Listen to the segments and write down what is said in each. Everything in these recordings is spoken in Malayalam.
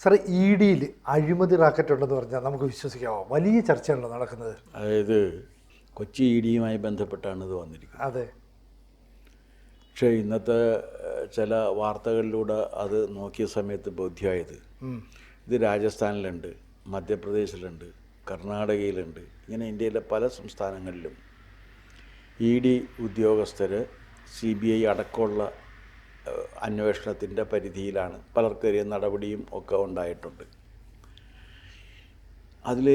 സാറേ, ഇ ഡിയിൽ അഴിമതി റാക്കറ്റ് ഉണ്ടെന്ന് പറഞ്ഞാൽ നമുക്ക് വിശ്വസിക്കാമോ? വലിയ ചർച്ചയാണല്ലോ നടക്കുന്നത്. അതായത് കൊച്ചി ഇ ഡിയുമായി ബന്ധപ്പെട്ടാണ് ഇത് വന്നിരിക്കുന്നത്. അതെ. പക്ഷേ ഇന്നത്തെ ചില വാർത്തകളിലൂടെ അത് നോക്കിയ സമയത്ത് ബോധ്യമായത് ഇത് രാജസ്ഥാനിലുണ്ട്, മധ്യപ്രദേശിലുണ്ട്, കർണാടകയിലുണ്ട്, ഇങ്ങനെ ഇന്ത്യയിലെ പല സംസ്ഥാനങ്ങളിലും ഇ ഡി ഉദ്യോഗസ്ഥർ CBI അടക്കമുള്ള അന്വേഷണത്തിൻ്റെ പരിധിയിലാണ്. പലർക്കെതിരെ നടപടിയും ഒക്കെ ഉണ്ടായിട്ടുണ്ട്. അതിൽ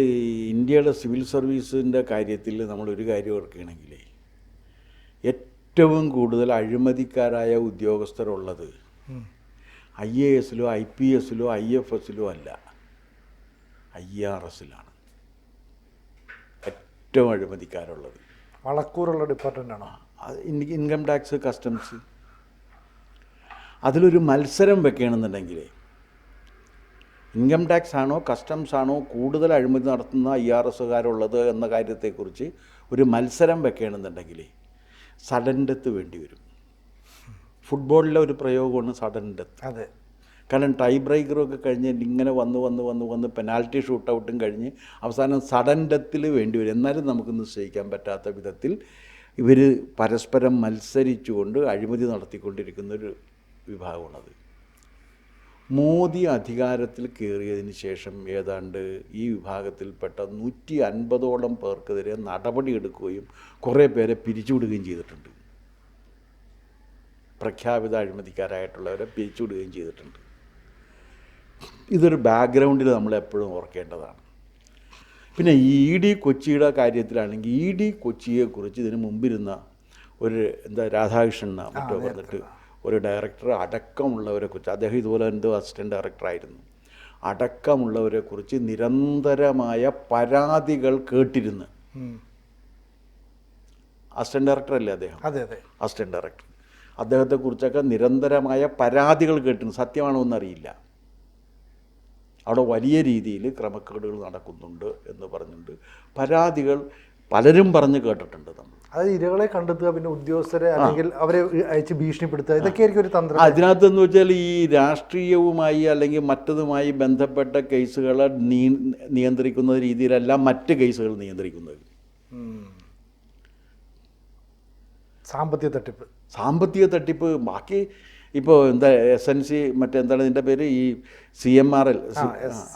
ഇന്ത്യയുടെ സിവിൽ സർവീസിൻ്റെ കാര്യത്തിൽ നമ്മളൊരു കാര്യം ഓർക്കുകയാണെങ്കിൽ ഏറ്റവും കൂടുതൽ അഴിമതിക്കാരായ ഉദ്യോഗസ്ഥരുള്ളത് IAS-ലോ IPS-ലോ IFS-ലോ അല്ല, IRS-ലാണ് ഏറ്റവും അഴിമതിക്കാരുള്ളത്. വളക്കൂറുള്ള ഡിപ്പാർട്ട്മെൻറ്റാണോ? Income tax, customs. അതിലൊരു മത്സരം വെക്കുകയാണെന്നുണ്ടെങ്കിൽ ഇൻകം ടാക്സ് ആണോ കസ്റ്റംസ് ആണോ കൂടുതൽ അഴിമതി നടത്തുന്ന IRS-കാരുള്ളത് എന്ന കാര്യത്തെക്കുറിച്ച് ഒരു മത്സരം വെക്കുകയാണെന്നുണ്ടെങ്കിൽ സഡൻ ഡെത്ത് വേണ്ടി വരും. ഫുട്ബോളിലെ ഒരു പ്രയോഗമാണ് സഡൻ ഡെത്ത്. അതെ. കാരണം ടൈ ബ്രേക്കറൊക്കെ കഴിഞ്ഞ് ഇങ്ങനെ വന്ന് പെനാൽറ്റി ഷൂട്ടൗട്ടും കഴിഞ്ഞ് അവസാനം സഡൻ ഡെത്തിൽ വേണ്ടി വരും. എന്നാലും നമുക്ക് നിശ്ചയിക്കാൻ പറ്റാത്ത വിധത്തിൽ ഇവർ പരസ്പരം മത്സരിച്ചുകൊണ്ട് അഴിമതി നടത്തിക്കൊണ്ടിരിക്കുന്നൊരു വിഭാഗമാണത്. മോദി അധികാരത്തിൽ കയറിയതിന് ശേഷം ഏതാണ്ട് ഈ വിഭാഗത്തിൽപ്പെട്ട 150ഓളം പേർക്കെതിരെ നടപടിയെടുക്കുകയും കുറേ പേരെ പിരിച്ചുവിടുകയും ചെയ്തിട്ടുണ്ട്. പ്രഖ്യാപിത അഴിമതിക്കാരായിട്ടുള്ളവരെ പിരിച്ചുവിടുകയും ചെയ്തിട്ടുണ്ട്. ഇതൊരു ബാക്ക്ഗ്രൗണ്ടിൽ നമ്മളെപ്പോഴും ഓർക്കേണ്ടതാണ്. പിന്നെ ഇ ഡി കൊച്ചിയുടെ കാര്യത്തിലാണെങ്കിൽ ഇ ഡി കൊച്ചിയെക്കുറിച്ച് ഇതിന് മുമ്പിരുന്ന ഒരു രാധാകൃഷ്ണൻ മറ്റോ വന്നിട്ട് ഒരു ഡയറക്ടർ അടക്കമുള്ളവരെക്കുറിച്ച്, അദ്ദേഹം ഇതുപോലെ എന്തോ അസിസ്റ്റൻറ്റ് ഡയറക്ടറായിരുന്നു, അടക്കമുള്ളവരെക്കുറിച്ച് നിരന്തരമായ പരാതികൾ കേട്ടിരുന്നു. അസിസ്റ്റൻറ്റ് ഡയറക്ടറല്ലേ അദ്ദേഹം? അതെ അതെ, അസിസ്റ്റൻറ്റ് ഡയറക്ടർ. അദ്ദേഹത്തെക്കുറിച്ചൊക്കെ നിരന്തരമായ പരാതികൾ കേട്ടിരുന്നു. സത്യമാണോ എന്നറിയില്ല. അവിടെ വലിയ രീതിയിൽ ക്രമക്കേടുകൾ നടക്കുന്നുണ്ട് എന്ന് പറഞ്ഞിട്ടുണ്ട്. പരാതികൾ പലരും പറഞ്ഞ് കേട്ടിട്ടുണ്ട് നമ്മൾ. അതായത് ഇരകളെ കണ്ടെത്തുക, പിന്നെ ഉദ്യോഗസ്ഥരെ അല്ലെങ്കിൽ അവരെ അയച്ച് ഭീഷണിപ്പെടുത്തുക, ഇതൊക്കെയായിരിക്കും ഒരു തന്ത്രം. അതിനകത്തെന്ന് വെച്ചാൽ ഈ രാഷ്ട്രീയവുമായി അല്ലെങ്കിൽ മറ്റതുമായി ബന്ധപ്പെട്ട കേസുകളെ നിയന്ത്രിക്കുന്ന രീതിയിലല്ല മറ്റ് കേസുകൾ നിയന്ത്രിക്കുന്നത്. സാമ്പത്തിക തട്ടിപ്പ് ബാക്കി ഇപ്പോൾ SNC മറ്റെന്താണ് ഇതിൻ്റെ പേര്, ഈ CMRL,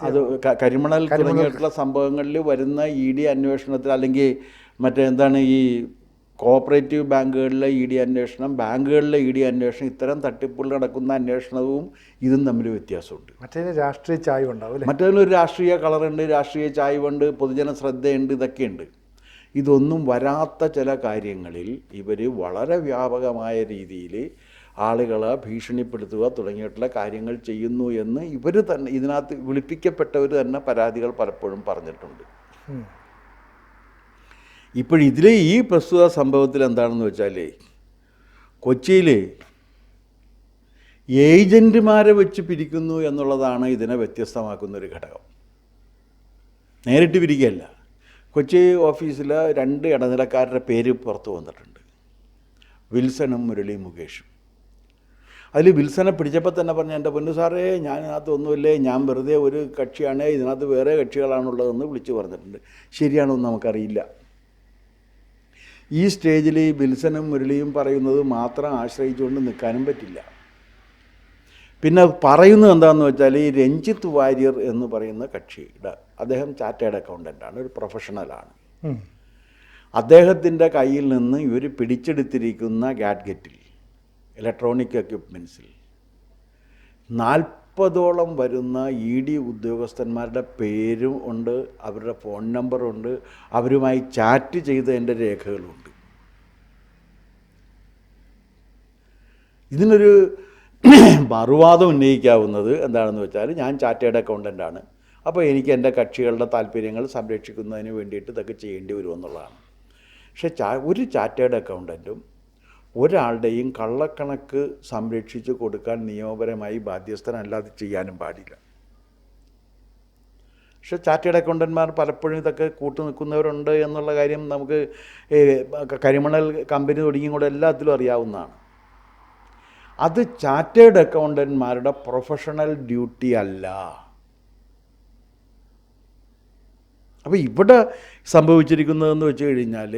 അത് കരിമണൽ തുടങ്ങിയിട്ടുള്ള സംഭവങ്ങളിൽ വരുന്ന ഇ ഡി അന്വേഷണത്തിൽ, അല്ലെങ്കിൽ മറ്റെന്താണ് ഈ കോഓപ്പറേറ്റീവ് ബാങ്കുകളിലെ ഇ ഡി അന്വേഷണം, ബാങ്കുകളിലെ ഇ ഡി അന്വേഷണം, ഇത്തരം തട്ടിപ്പുകൾ നടക്കുന്ന അന്വേഷണവും ഇതും തമ്മിൽ വ്യത്യാസമുണ്ട്. മറ്റേതിന് രാഷ്ട്രീയ ചായ്വ് ഉണ്ടാവും, മറ്റേതിനൊരു രാഷ്ട്രീയ കളറുണ്ട്, രാഷ്ട്രീയ ചായ്വുണ്ട്, പൊതുജന ശ്രദ്ധയുണ്ട്, ഇതൊക്കെയുണ്ട്. ഇതൊന്നും വരാത്ത ചില കാര്യങ്ങളിൽ ഇവർ വളരെ വ്യാപകമായ രീതിയിൽ ആളുകളെ ഭീഷണിപ്പെടുത്തുക തുടങ്ങിയിട്ടുള്ള കാര്യങ്ങൾ ചെയ്യുന്നു എന്ന് ഇവർ തന്നെ, ഇതിനകത്ത് വിളിപ്പിക്കപ്പെട്ടവർ തന്നെ പരാതികൾ പലപ്പോഴും പറഞ്ഞിട്ടുണ്ട്. ഇപ്പോഴിതിൽ ഈ പ്രസ്തുത സംഭവത്തിൽ എന്താണെന്ന് വെച്ചാൽ കൊച്ചിയിൽ ഏജൻറ്റുമാരെ വെച്ച് പിരിക്കുന്നു എന്നുള്ളതാണ് ഇതിനെ വ്യത്യസ്തമാക്കുന്നൊരു ഘടകം. നേരിട്ട് പിരിക്കുകയല്ല. കൊച്ചി ഓഫീസിലെ 2 ഇടനിലക്കാരുടെ പേര് പുറത്തു വന്നിട്ടുണ്ട്, വിൽസണും മുരളി മുകേഷും. അതിൽ വിൽസനെ പിടിച്ചപ്പോൾ തന്നെ പറഞ്ഞു, എൻ്റെ പൊന്നു സാറേ, ഞാൻ ഇതിനകത്ത് ഒന്നുമില്ലേ, ഞാൻ വെറുതെ ഒരു കക്ഷിയാണ്, ഇതിനകത്ത് വേറെ കക്ഷികളാണുള്ളതെന്ന് വിളിച്ചു പറഞ്ഞിട്ടുണ്ട്. ശരിയാണോ എന്ന് നമുക്കറിയില്ല. ഈ സ്റ്റേജിൽ ഈ വിൽസനും മുരളിയും പറയുന്നത് മാത്രം ആശ്രയിച്ചുകൊണ്ട് നിൽക്കാനും പറ്റില്ല. പിന്നെ പറയുന്നത് എന്താണെന്ന് വെച്ചാൽ ഈ രഞ്ജിത്ത് വാര്യർ എന്ന് പറയുന്ന കക്ഷിയുടെ, അദ്ദേഹം ചാർട്ടേഡ് അക്കൗണ്ടൻ്റാണ്, ഒരു പ്രൊഫഷണലാണ്. അദ്ദേഹത്തിൻ്റെ കയ്യിൽ നിന്ന് ഇവർ പിടിച്ചെടുത്തിരിക്കുന്ന ഗാഡ്ഗറ്റിൽ, ഇലക്ട്രോണിക് എക്യുപ്മെൻസിൽ 40ഓളം വരുന്ന ഇ ഡി ഉദ്യോഗസ്ഥന്മാരുടെ പേരും ഉണ്ട്, അവരുടെ ഫോൺ നമ്പറുണ്ട്, അവരുമായി ചാറ്റ് ചെയ്തതിൻ്റെ രേഖകളുണ്ട്. ഇതിനൊരു മറുവാദം ഉന്നയിക്കാവുന്നത് എന്താണെന്ന് വെച്ചാൽ, ഞാൻ ചാർട്ടേഡ് അക്കൗണ്ടൻ്റാണ്, അപ്പോൾ എനിക്ക് എൻ്റെ കക്ഷികളുടെ താല്പര്യങ്ങൾ സംരക്ഷിക്കുന്നതിന് വേണ്ടിയിട്ട് ഇതൊക്കെ ചെയ്യേണ്ടി വരുമെന്നുള്ളതാണ്. പക്ഷേ ഒരു ചാർട്ടേഡ് അക്കൗണ്ടൻറ്റും ഒരാളുടെയും കള്ളക്കണക്ക് സംരക്ഷിച്ച് കൊടുക്കാൻ നിയമപരമായി ബാധ്യസ്ഥനല്ലാതെ ചെയ്യാനും പാടില്ല. പക്ഷേ ചാർട്ടേഡ് അക്കൗണ്ടന്മാർ പലപ്പോഴും ഇതൊക്കെ കൂട്ടുനിൽക്കുന്നവരുണ്ട് എന്നുള്ള കാര്യം നമുക്ക് കരിമണൽ കമ്പനി തുടങ്ങിയും കൂടെ എല്ലാത്തിലും അറിയാവുന്നതാണ്. അത് ചാർട്ടേഡ് അക്കൗണ്ടന്മാരുടെ പ്രൊഫഷണൽ ഡ്യൂട്ടി അല്ല. അപ്പോൾ ഇവിടെ സംഭവിച്ചിരിക്കുന്നതെന്ന് വെച്ച് കഴിഞ്ഞാൽ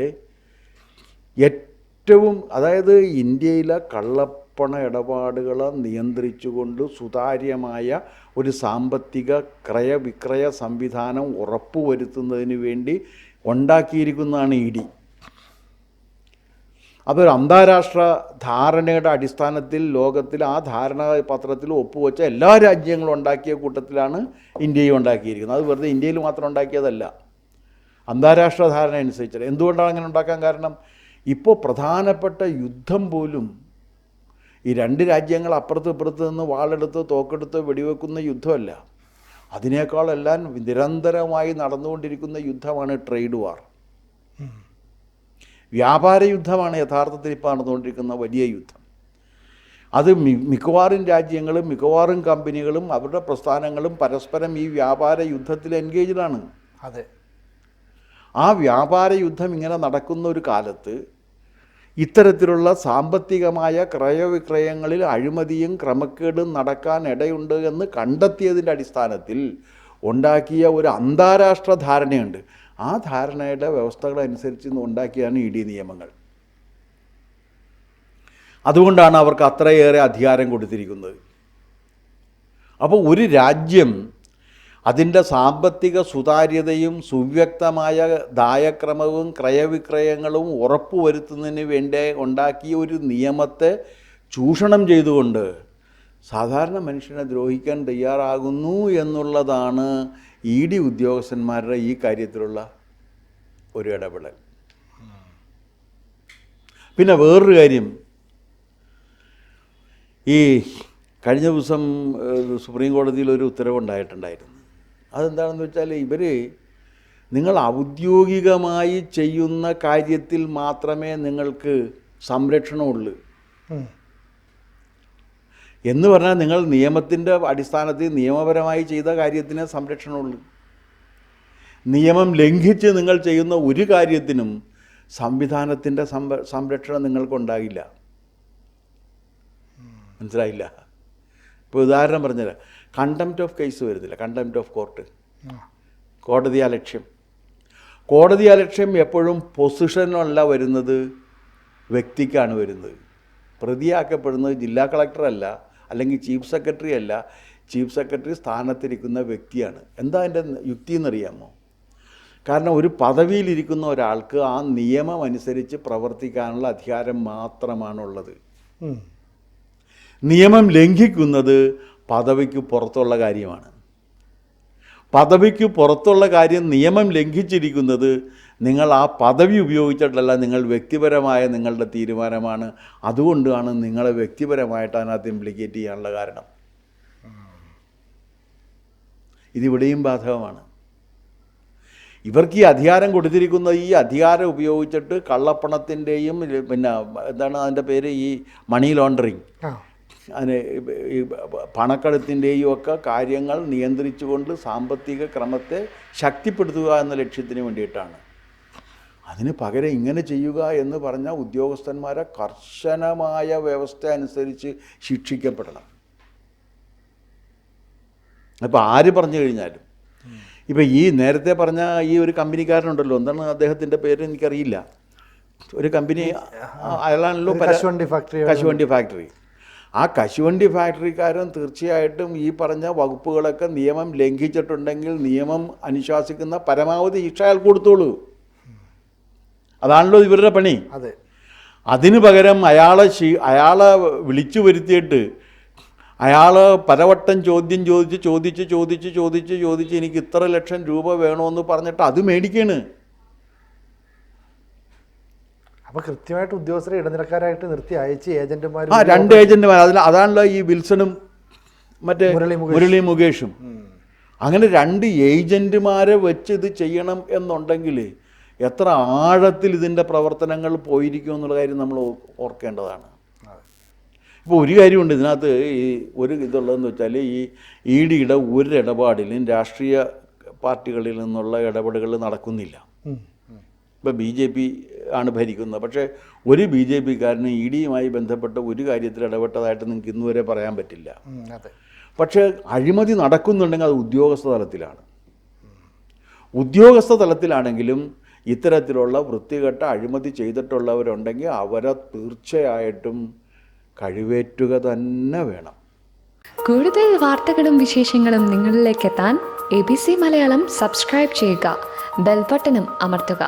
ഏറ്റവും, അതായത് ഇന്ത്യയിലെ കള്ളപ്പണ ഇടപാടുകളെ നിയന്ത്രിച്ചുകൊണ്ട് സുതാര്യമായ ഒരു സാമ്പത്തിക ക്രയവിക്രയ സംവിധാനം ഉറപ്പുവരുത്തുന്നതിന് വേണ്ടി ഉണ്ടാക്കിയിരിക്കുന്നതാണ് ED. അതൊരു അന്താരാഷ്ട്ര ധാരണയുടെ അടിസ്ഥാനത്തിൽ ലോകത്തിൽ ആ ധാരണാപത്രത്തിൽ ഒപ്പുവെച്ച എല്ലാ രാജ്യങ്ങളും ഉണ്ടാക്കിയ കൂട്ടത്തിലാണ് ഇന്ത്യയും ഉണ്ടാക്കിയിരിക്കുന്നത്. അത് വെറുതെ ഇന്ത്യയിൽ മാത്രം ഉണ്ടാക്കിയതല്ല, അന്താരാഷ്ട്ര ധാരണ അനുസരിച്ച്. എന്തുകൊണ്ടാണ് അങ്ങനെ ഉണ്ടാക്കാൻ കാരണം? ഇപ്പോൾ പ്രധാനപ്പെട്ട യുദ്ധം പോലും ഈ രണ്ട് രാജ്യങ്ങൾ അപ്പുറത്തും ഇപ്പുറത്ത് നിന്ന് വാളെടുത്ത് തോക്കെടുത്ത് വെടിവെക്കുന്ന യുദ്ധമല്ല, അതിനേക്കാളെല്ലാം നിരന്തരമായി നടന്നുകൊണ്ടിരിക്കുന്ന യുദ്ധമാണ് ട്രേഡ് വാർ. വ്യാപാര യുദ്ധമാണ് യഥാർത്ഥത്തിൽ ഇപ്പോൾ നടന്നുകൊണ്ടിരിക്കുന്ന വലിയ യുദ്ധം. അത് മിക്കവാറും രാജ്യങ്ങളും മിക്കവാറും കമ്പനികളും അവരുടെ പ്രസ്ഥാനങ്ങളും പരസ്പരം ഈ വ്യാപാര യുദ്ധത്തിൽ എൻഗേജ്ഡാണ്. അതെ. ആ വ്യാപാര യുദ്ധം ഇങ്ങനെ നടക്കുന്ന ഒരു കാലത്ത് ഇത്തരത്തിലുള്ള സാമ്പത്തികമായ ക്രയവിക്രയങ്ങളിൽ അഴിമതിയും ക്രമക്കേടും നടക്കാൻ ഇടയുണ്ട് എന്ന് കണ്ടെത്തിയതിൻ്റെ അടിസ്ഥാനത്തിൽ ഉണ്ടാക്കിയ ഒരു അന്താരാഷ്ട്ര ധാരണയുണ്ട്. ആ ധാരണയുടെ വ്യവസ്ഥകളനുസരിച്ച് ഉണ്ടാക്കിയാണ് ED നിയമങ്ങൾ. അതുകൊണ്ടാണ് അവർക്ക് അത്രയേറെ അധികാരം കൊടുത്തിരിക്കുന്നത്. അപ്പോൾ ഒരു രാജ്യം അതിൻ്റെ സാമ്പത്തിക സുതാര്യതയും സുവ്യക്തമായ ദായക്രമവും ക്രയവിക്രയങ്ങളും ഉറപ്പുവരുത്തുന്നതിന് വേണ്ടി ഉണ്ടാക്കിയ ഒരു നിയമത്തെ ചൂഷണം ചെയ്തുകൊണ്ട് സാധാരണ മനുഷ്യനെ ദ്രോഹിക്കാൻ തയ്യാറാകുന്നു എന്നുള്ളതാണ് ED ഉദ്യോഗസ്ഥന്മാരുടെ ഈ കാര്യത്തിലുള്ള ഒരു ഇടപെടൽ. പിന്നെ വേറൊരു കാര്യം, ഈ കഴിഞ്ഞ ദിവസം സുപ്രീം കോടതിയിൽ ഒരു ഉത്തരവുണ്ടായിട്ടുണ്ടായിരുന്നു. അതെന്താണെന്ന് വെച്ചാൽ നിങ്ങൾ ഔദ്യോഗികമായി ചെയ്യുന്ന കാര്യത്തിൽ മാത്രമേ നിങ്ങൾക്ക് സംരക്ഷണമുള്ളൂ എന്ന് പറഞ്ഞാൽ നിങ്ങൾ നിയമത്തിൻ്റെ അടിസ്ഥാനത്തിൽ നിയമപരമായി ചെയ്ത കാര്യത്തിന് സംരക്ഷണമുള്ളൂ. നിയമം ലംഘിച്ച് നിങ്ങൾ ചെയ്യുന്ന ഒരു കാര്യത്തിനും സംവിധാനത്തിൻ്റെ സംരക്ഷണം നിങ്ങൾക്കുണ്ടാകില്ല. മനസ്സിലായില്ല? ഇപ്പോൾ ഉദാഹരണം പറഞ്ഞുതരാം. കണ്ടംപ്റ്റ് ഓഫ് കേസ് വരുന്നില്ല, കണ്ടംപ്റ്റ് ഓഫ് കോർട്ട്, കോടതിയലക്ഷ്യം. കോടതിയലക്ഷ്യം എപ്പോഴും പൊസിഷനല്ല വരുന്നത്, വ്യക്തിക്കാണ് വരുന്നത്. പ്രതിയാക്കപ്പെടുന്നത് ജില്ലാ കളക്ടറല്ല, അല്ലെങ്കിൽ ചീഫ് സെക്രട്ടറി അല്ല. ചീഫ് സെക്രട്ടറി സ്ഥാനത്തിരിക്കുന്ന വ്യക്തിയാണ്. എന്താ അതിൻ്റെ യുക്തി എന്നറിയാമോ? കാരണം ഒരു പദവിയിലിരിക്കുന്ന ഒരാൾക്ക് ആ നിയമം അനുസരിച്ച് പ്രവർത്തിക്കാനുള്ള അധികാരം മാത്രമാണുള്ളത്. നിയമം ലംഘിക്കുന്നത് പദവിക്ക് പുറത്തുള്ള കാര്യമാണ്. പദവിക്ക് പുറത്തുള്ള കാര്യം നിയമം ലംഘിച്ചിരിക്കുന്നത് നിങ്ങൾ ആ പദവി ഉപയോഗിച്ചിട്ടല്ല, നിങ്ങൾ വ്യക്തിപരമായ നിങ്ങളുടെ തീരുമാനമാണ്. അതുകൊണ്ടാണ് നിങ്ങളെ വ്യക്തിപരമായിട്ട് അതിനകത്ത് ഇംപ്ലിക്കേറ്റ് ചെയ്യാനുള്ള കാരണം. ഇതിവിടെയും ബാധകമാണ്. ഇവർക്ക് ഈ അധികാരം കൊടുത്തിരിക്കുന്ന ഈ അധികാരം ഉപയോഗിച്ചിട്ട് കള്ളപ്പണത്തിൻ്റെയും പിന്നെ എന്താണ് അതിൻ്റെ പേര്, ഈ മണി ലോണ്ടറിങ്, അതിന് ഈ പണക്കടത്തിൻ്റെയും ഒക്കെ കാര്യങ്ങൾ നിയന്ത്രിച്ചുകൊണ്ട് സാമ്പത്തിക ക്രമത്തെ ശക്തിപ്പെടുത്തുക എന്ന ലക്ഷ്യത്തിന് വേണ്ടിയിട്ടാണ്. അതിന് പകരം ഇങ്ങനെ ചെയ്യുക എന്ന് പറഞ്ഞാൽ ഉദ്യോഗസ്ഥന്മാരെ കർശനമായ വ്യവസ്ഥ അനുസരിച്ച് ശിക്ഷിക്കപ്പെടണം. അപ്പോൾ ആര് പറഞ്ഞു കഴിഞ്ഞാലും, ഇപ്പോൾ ഈ നേരത്തെ പറഞ്ഞ ഈ ഒരു കമ്പനിക്കാരനുണ്ടല്ലോ, എന്താണ് അദ്ദേഹത്തിൻ്റെ പേര് എനിക്കറിയില്ല, ഒരു കമ്പനി, അയാളാണല്ലോ കശുവണ്ടി ഫാക്ടറി. ആ കശുവണ്ടി ഫാക്ടറിക്കാരൻ തീർച്ചയായിട്ടും ഈ പറഞ്ഞ വകുപ്പുകളൊക്കെ നിയമം ലംഘിച്ചിട്ടുണ്ടെങ്കിൽ നിയമം അനുശാസിക്കുന്ന പരമാവധി ശിക്ഷ അയാൾ കൊടുത്തോളൂ. അതാണല്ലോ ഇവരുടെ പണി. അതെ. അതിനു പകരം അയാളെ വിളിച്ചു വരുത്തിയിട്ട് അയാൾ പലവട്ടം ചോദ്യം ചോദിച്ച് എനിക്ക് ഇത്ര ലക്ഷം രൂപ വേണമെന്ന് പറഞ്ഞിട്ട് അത് മേടിക്കാണ്. അപ്പോൾ കൃത്യമായിട്ട് ഉദ്യോഗസ്ഥരെ ഇടനിലക്കാരായിട്ട് നിർത്തി അയച്ച് ഏജന്റുമാർ, രണ്ട് ഏജന്റുമാർ, അതാണല്ലോ ഈ വിൽസണും മറ്റേ മുരളി മുകേഷും. അങ്ങനെ രണ്ട് ഏജന്റുമാരെ വെച്ച് ഇത് ചെയ്യണം എന്നുണ്ടെങ്കിൽ എത്ര ആഴത്തിൽ ഇതിൻ്റെ പ്രവർത്തനങ്ങൾ പോയിരിക്കും എന്നുള്ള കാര്യം നമ്മൾ ഓർക്കേണ്ടതാണ്. ഇപ്പോൾ ഒരു കാര്യമുണ്ട് ഇതിനകത്ത്, ഈ ഒരു ഇതുള്ളതെന്ന് വെച്ചാൽ ഈ EDയുടെ ഒരു ഇടപാടിലും രാഷ്ട്രീയ പാർട്ടികളിൽ നിന്നുള്ള ഇടപെടലുകൾ നടക്കുന്നില്ല. ഇപ്പോൾ BJP ആണ് ഭരിക്കുന്നത്, പക്ഷേ ഒരു BJPക്കാരന് EDയുമായി ബന്ധപ്പെട്ട ഒരു കാര്യത്തിൽ ഇടപെട്ടതായിട്ട് നിങ്ങൾക്ക് ഇന്നുവരെ പറയാൻ പറ്റില്ല. പക്ഷേ അഴിമതി നടക്കുന്നുണ്ടെങ്കിൽ അത് ഉദ്യോഗസ്ഥ തലത്തിലാണ്. ഉദ്യോഗസ്ഥ തലത്തിലാണെങ്കിലും ഇത്തരത്തിലുള്ള വൃത്തികെട്ട അഴിമതി ചെയ്തിട്ടുള്ളവരുണ്ടെങ്കിൽ അവരെ തീർച്ചയായിട്ടും കഴിവേറ്റുക തന്നെ വേണം. കൂടുതൽ വാർത്തകളും വിശേഷങ്ങളും നിങ്ങളിലേക്ക് എത്താൻ ABC മലയാളം സബ്സ്ക്രൈബ് ചെയ്യുക, ബെൽ ബട്ടണും അമർത്തുക.